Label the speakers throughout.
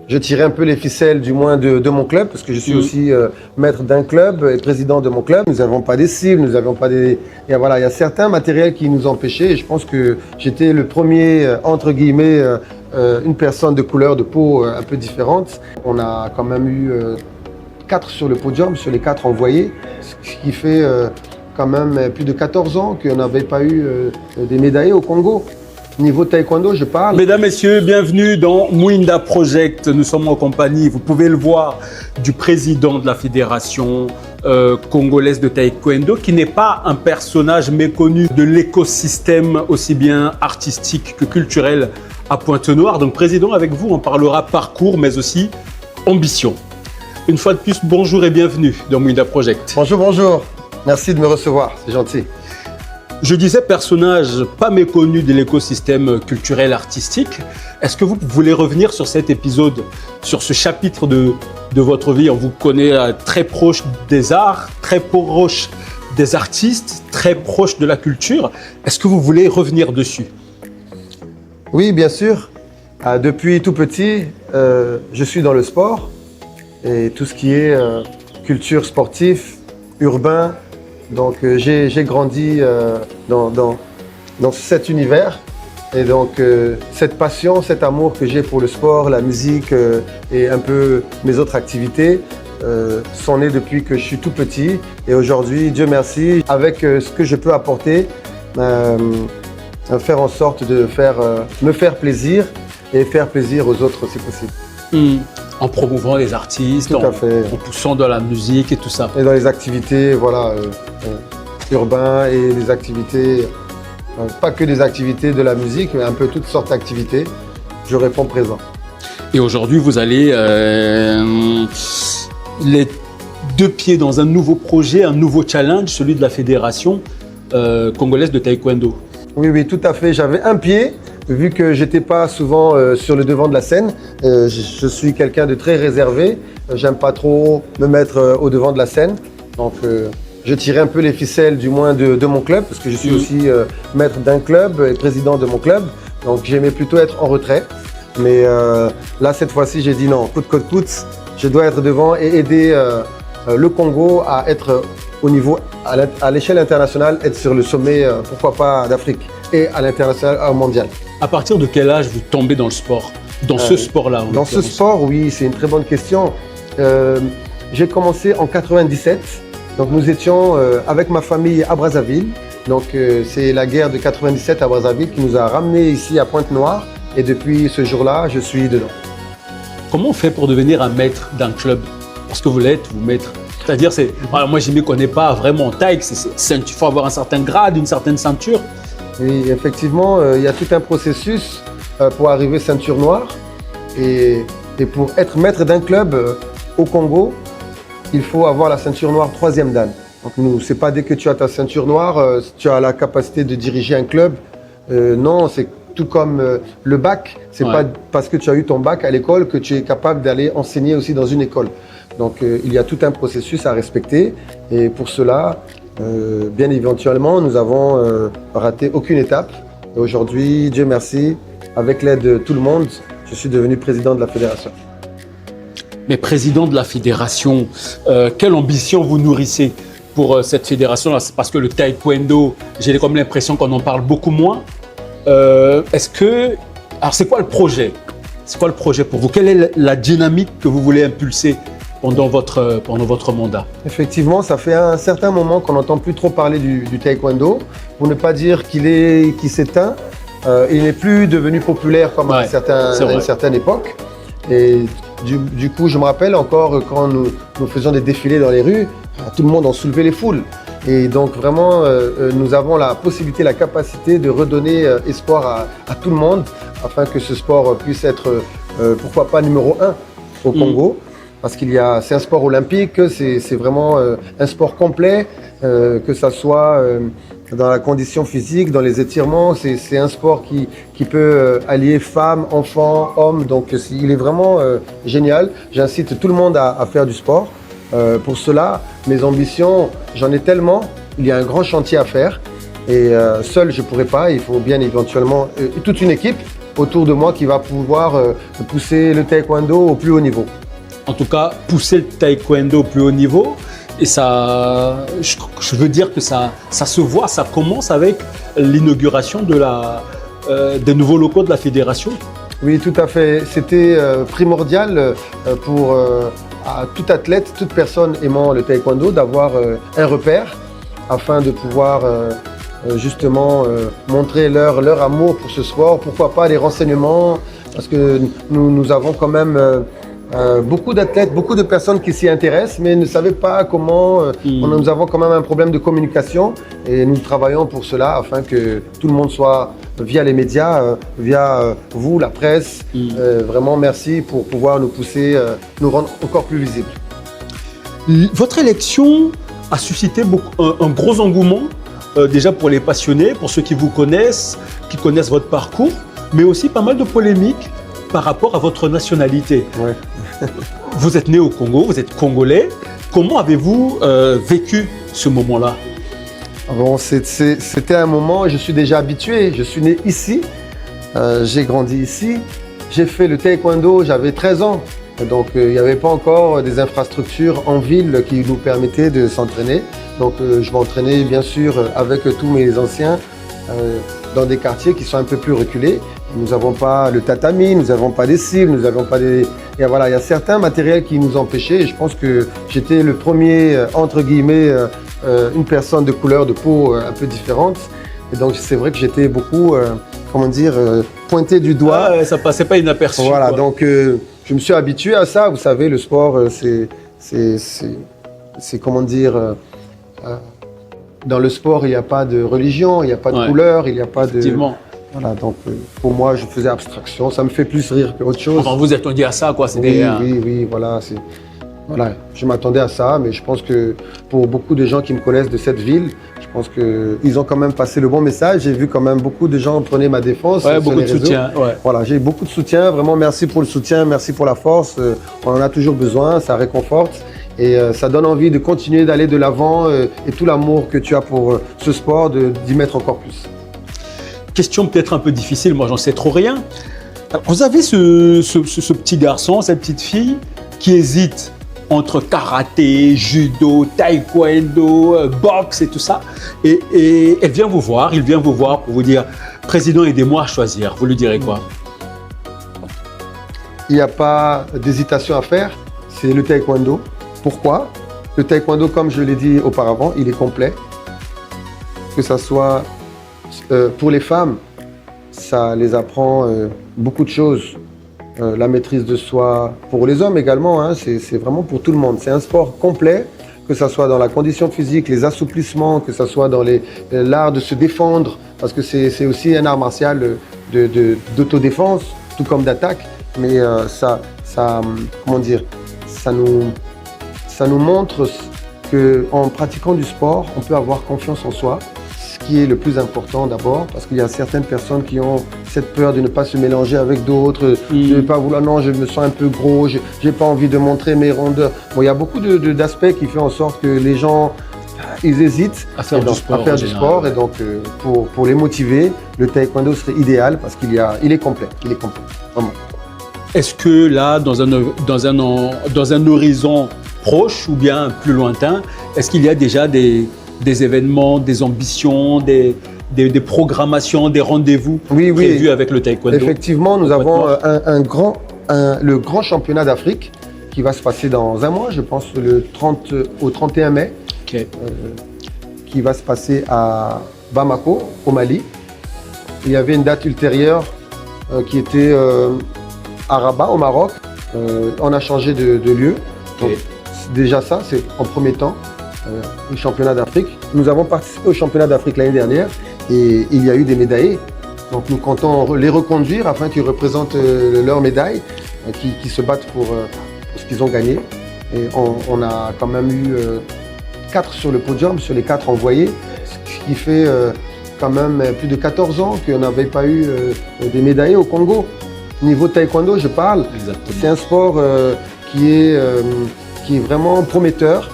Speaker 1: je tirais un peu les ficelles du moins de mon club, parce que je suis aussi maître d'un club et président de mon club. Nous n'avons pas des cibles, nous n'avons pas des... Et voilà, il y a certains matériels qui nous empêchaient et je pense que j'étais le premier, entre guillemets, une personne de couleur de peau un peu différente. On a quand même eu 4 sur le podium, sur les 4 envoyés, ce qui fait quand même plus de 14 ans qu'on n'avait pas eu des médaillés au Congo. Niveau taekwondo, je parle.
Speaker 2: Mesdames, Messieurs, bienvenue dans Mwinda Project. Nous sommes en compagnie, vous pouvez le voir, du président de la fédération congolaise de taekwondo, qui n'est pas un personnage méconnu de l'écosystème aussi bien artistique que culturel à Pointe-Noire. Donc, président, avec vous, on parlera parcours, mais aussi ambition. Une fois de plus, bonjour et bienvenue dans Mwinda Project.
Speaker 1: Bonjour, bonjour. Merci de me recevoir, c'est gentil.
Speaker 2: Je disais personnage pas méconnu de l'écosystème culturel artistique. Est-ce que vous voulez revenir sur cet épisode, sur ce chapitre de votre vie? On vous connaît très proche des arts, très proche des artistes, très proche de la culture. Est-ce que vous voulez revenir dessus?
Speaker 1: Oui, bien sûr. Depuis tout petit, je suis dans le sport et tout ce qui est culture sportive, urbain. Donc j'ai grandi dans cet univers et donc cette passion, cet amour que j'ai pour le sport, la musique et un peu mes autres activités sont nés depuis que je suis tout petit et aujourd'hui, Dieu merci, avec ce que je peux apporter, faire en sorte de me faire plaisir et faire plaisir aux autres si possible.
Speaker 2: En promouvant les artistes, en poussant dans la musique et tout ça.
Speaker 1: Et dans les activités, voilà, urbains et les activités, pas que des activités de la musique, mais un peu toutes sortes d'activités, je réponds présent.
Speaker 2: Et aujourd'hui, vous allez les 2 pieds dans un nouveau projet, un nouveau challenge, celui de la fédération congolaise de taekwondo.
Speaker 1: Oui, tout à fait. J'avais un pied. Vu que j'étais pas souvent sur le devant de la scène, je suis quelqu'un de très réservé. J'aime pas trop me mettre au devant de la scène. Donc je tirais un peu les ficelles du moins de mon club, parce que je suis aussi maître d'un club et président de mon club. Donc j'aimais plutôt être en retrait. Mais là, cette fois-ci, j'ai dit non, coûte, je dois être devant et aider le Congo à être au niveau, à l'échelle internationale, être sur le sommet, pourquoi pas d'Afrique et à l'international, au mondial.
Speaker 2: À partir de quel âge vous tombez dans le sport? Dans ce sport-là?
Speaker 1: Dans ce sport, oui, c'est une très bonne question. J'ai commencé en 97. Donc nous étions avec ma famille à Brazzaville. Donc c'est la guerre de 97 à Brazzaville qui nous a ramenés ici à Pointe-Noire. Et depuis ce jour-là, je suis dedans.
Speaker 2: Comment on fait pour devenir un maître d'un club? Parce que vous l'êtes, vous maître. C'est-à-dire, moi je ne m'y connais pas vraiment en taille. Il faut avoir un certain grade, une certaine ceinture.
Speaker 1: Oui, effectivement, il y a tout un processus pour arriver ceinture noire. Et pour être maître d'un club au Congo, il faut avoir la ceinture noire 3e dan. Donc nous, c'est pas dès que tu as ta ceinture noire, tu as la capacité de diriger un club. Non, c'est tout comme le bac. C'est pas parce que tu as eu ton bac à l'école que tu es capable d'aller enseigner aussi dans une école. Donc il y a tout un processus à respecter. Et pour cela, bien éventuellement, nous avons raté aucune étape. Et aujourd'hui, Dieu merci, avec l'aide de tout le monde, je suis devenu président de la fédération.
Speaker 2: Mais président de la fédération, quelle ambition vous nourrissez pour cette fédération? Parce que le taekwondo, j'ai comme l'impression qu'on en parle beaucoup moins. Alors c'est quoi le projet? C'est quoi le projet pour vous? Quelle est la dynamique que vous voulez impulser pendant votre mandat? Effectivement,
Speaker 1: ça fait un certain moment qu'on n'entend plus trop parler du taekwondo, pour ne pas dire qu'il s'éteint. Il n'est plus devenu populaire comme à une certaine époque. Et du coup, je me rappelle encore quand nous faisions des défilés dans les rues, tout le monde en soulevait les foules. Et donc vraiment, nous avons la possibilité, la capacité de redonner espoir à tout le monde, afin que ce sport puisse être, pourquoi pas, numéro 1 au Congo. Parce c'est un sport olympique, c'est vraiment un sport complet, que ça soit dans la condition physique, dans les étirements. C'est un sport qui peut allier femmes, enfants, hommes. Donc il est vraiment génial. J'incite tout le monde à faire du sport. Pour cela, mes ambitions, j'en ai tellement. Il y a un grand chantier à faire. Et seul, je ne pourrais pas. Il faut bien éventuellement toute une équipe autour de moi qui va pouvoir pousser le taekwondo au plus haut niveau.
Speaker 2: En tout cas, pousser le taekwondo au plus haut niveau. Et ça, je veux dire que ça se voit, ça commence avec l'inauguration des nouveaux locaux de la fédération.
Speaker 1: Oui, tout à fait. C'était primordial pour à tout athlète, toute personne aimant le taekwondo d'avoir un repère afin de pouvoir justement montrer leur amour pour ce sport. Pourquoi pas des renseignements, parce que nous avons quand même beaucoup d'athlètes, beaucoup de personnes qui s'y intéressent, mais ne savaient pas comment. Nous avons quand même un problème de communication et nous travaillons pour cela afin que tout le monde soit via les médias, via vous, la presse. Vraiment merci pour pouvoir nous pousser, nous rendre encore plus visibles.
Speaker 2: Votre élection a suscité un gros engouement, déjà pour les passionnés, pour ceux qui vous connaissent, qui connaissent votre parcours, mais aussi pas mal de polémiques par rapport à votre nationalité.
Speaker 1: Ouais.
Speaker 2: Vous êtes né au Congo, vous êtes congolais. Comment avez-vous vécu ce moment-là?
Speaker 1: Bon, c'était un moment, je suis déjà habitué. Je suis né ici, j'ai grandi ici. J'ai fait le taekwondo, j'avais 13 ans. Donc, il n'y avait pas encore des infrastructures en ville qui nous permettaient de s'entraîner. Donc, je m'entraînais bien sûr avec tous mes anciens dans des quartiers qui sont un peu plus reculés. Nous n'avons pas le tatami, nous n'avons pas des cibles, nous n'avons pas des... Et voilà, il y a certains matériels qui nous empêchaient. Et je pense que j'étais le premier, entre guillemets, une personne de couleur de peau un peu différente. Et donc, c'est vrai que j'étais beaucoup, pointé du doigt.
Speaker 2: Ça ne passait pas inaperçu.
Speaker 1: Voilà,
Speaker 2: quoi.
Speaker 1: donc je me suis habitué à ça. Vous savez, le sport, dans le sport, il n'y a pas de religion, il n'y a pas de couleur, il n'y a pas de...
Speaker 2: Effectivement.
Speaker 1: Voilà, donc pour moi, je faisais abstraction. Ça me fait plus rire qu'autre chose.
Speaker 2: Quand vous attendiez à ça, quoi.
Speaker 1: Oui, voilà. Voilà, je m'attendais à ça, mais je pense que pour beaucoup de gens qui me connaissent de cette ville, je pense qu'ils ont quand même passé le bon message. J'ai vu quand même beaucoup de gens prôner ma défense.
Speaker 2: Ouais, beaucoup de soutien. Ouais.
Speaker 1: Voilà, j'ai eu beaucoup de soutien. Vraiment, merci pour le soutien, merci pour la force. On en a toujours besoin, ça réconforte. Et ça donne envie de continuer d'aller de l'avant et tout l'amour que tu as pour ce sport, d'y mettre encore plus.
Speaker 2: Question peut-être un peu difficile, moi j'en sais trop rien. Vous avez ce petit garçon, cette petite fille qui hésite entre karaté, judo, taekwondo, boxe et tout ça. Et elle vient vous voir, il vient vous voir pour vous dire « Président, aidez-moi à choisir ». Vous lui direz quoi?
Speaker 1: Il n'y a pas d'hésitation à faire, c'est le taekwondo. Pourquoi? Le taekwondo, comme je l'ai dit auparavant, il est complet. Que ça soit pour les femmes, ça les apprend beaucoup de choses. La maîtrise de soi, pour les hommes également, hein, c'est vraiment pour tout le monde. C'est un sport complet, que ce soit dans la condition physique, les assouplissements, que ce soit dans l'art de se défendre, parce que c'est aussi un art martial d'autodéfense, tout comme d'attaque. Mais ça nous montre qu'en pratiquant du sport, on peut avoir confiance en soi, ce qui est le plus important d'abord, parce qu'il y a certaines personnes qui ont cette peur de ne pas se mélanger avec d'autres, je ne vais pas vouloir, non, je me sens un peu gros, je n'ai pas envie de montrer mes rondeurs. Bon, il y a beaucoup d'aspects qui font en sorte que les gens, ils hésitent
Speaker 2: à faire du sport.
Speaker 1: Et donc, pour les motiver, le taekwondo serait idéal parce il est complet, vraiment.
Speaker 2: Est-ce que là, dans un horizon proche ou bien plus lointain, est-ce qu'il y a déjà des événements, des ambitions, des programmations, des rendez-vous prévus avec le taekwondo?
Speaker 1: Effectivement, nous avons le grand championnat d'Afrique qui va se passer dans un mois, je pense le 30 au 31 mai, qui va se passer à Bamako, au Mali. Il y avait une date ultérieure qui était à Rabat, au Maroc. On a changé de lieu. Donc, déjà ça, c'est en premier temps le championnat d'Afrique. Nous avons participé au championnat d'Afrique l'année dernière et il y a eu des médaillés. Donc nous comptons les reconduire afin qu'ils représentent leurs médailles, qui se battent pour ce qu'ils ont gagné. Et on a quand même eu 4 sur le podium, sur les 4 envoyés, ce qui fait quand même plus de 14 ans qu'on n'avait pas eu des médaillés au Congo. Niveau taekwondo, je parle. C'est un sport qui est vraiment prometteur.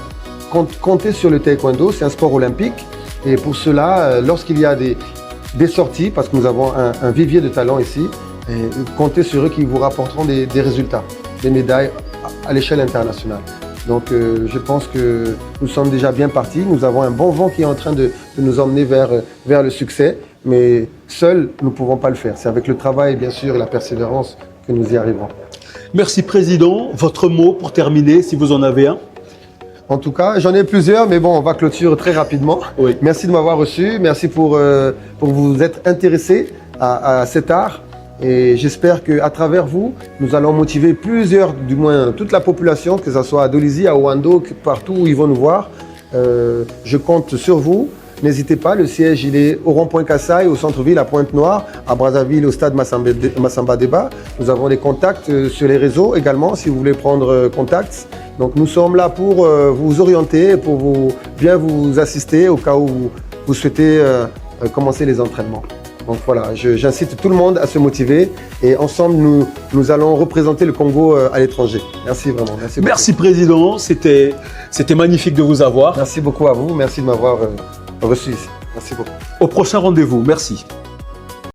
Speaker 1: Comptez sur le taekwondo, c'est un sport olympique. Et pour cela, lorsqu'il y a des sorties, parce que nous avons un vivier de talent ici, Et comptez sur eux qui vous rapporteront des résultats, des médailles à l'échelle internationale. Donc je pense que nous sommes déjà bien partis. Nous avons un bon vent qui est en train de nous emmener vers le succès. Mais seuls, nous ne pouvons pas le faire. C'est avec le travail, bien sûr, et la persévérance que nous y arriverons.
Speaker 2: Merci, Président. Votre mot pour terminer, si vous en avez un?
Speaker 1: En tout cas, j'en ai plusieurs, mais bon, on va clôturer très rapidement.
Speaker 2: Oui.
Speaker 1: Merci de m'avoir reçu. Merci pour vous être intéressé à cet art. Et j'espère qu'à travers vous, nous allons motiver plusieurs, du moins toute la population, que ce soit à Dolisie, à Ouando, partout où ils vont nous voir. Je compte sur vous. N'hésitez pas, le siège il est au rond-point Kassai, au centre-ville, à Pointe-Noire, à Brazzaville, au stade Massamba Débat. Nous avons des contacts sur les réseaux également, si vous voulez prendre contact. Donc nous sommes là pour vous orienter, pour bien vous assister au cas où vous souhaitez commencer les entraînements. Donc voilà, j'incite tout le monde à se motiver et ensemble, nous allons représenter le Congo à l'étranger. Merci vraiment.
Speaker 2: Merci Président, c'était magnifique de vous avoir.
Speaker 1: Merci beaucoup à vous, merci de m'avoir reçu ici. Merci beaucoup.
Speaker 2: Au prochain rendez-vous, merci.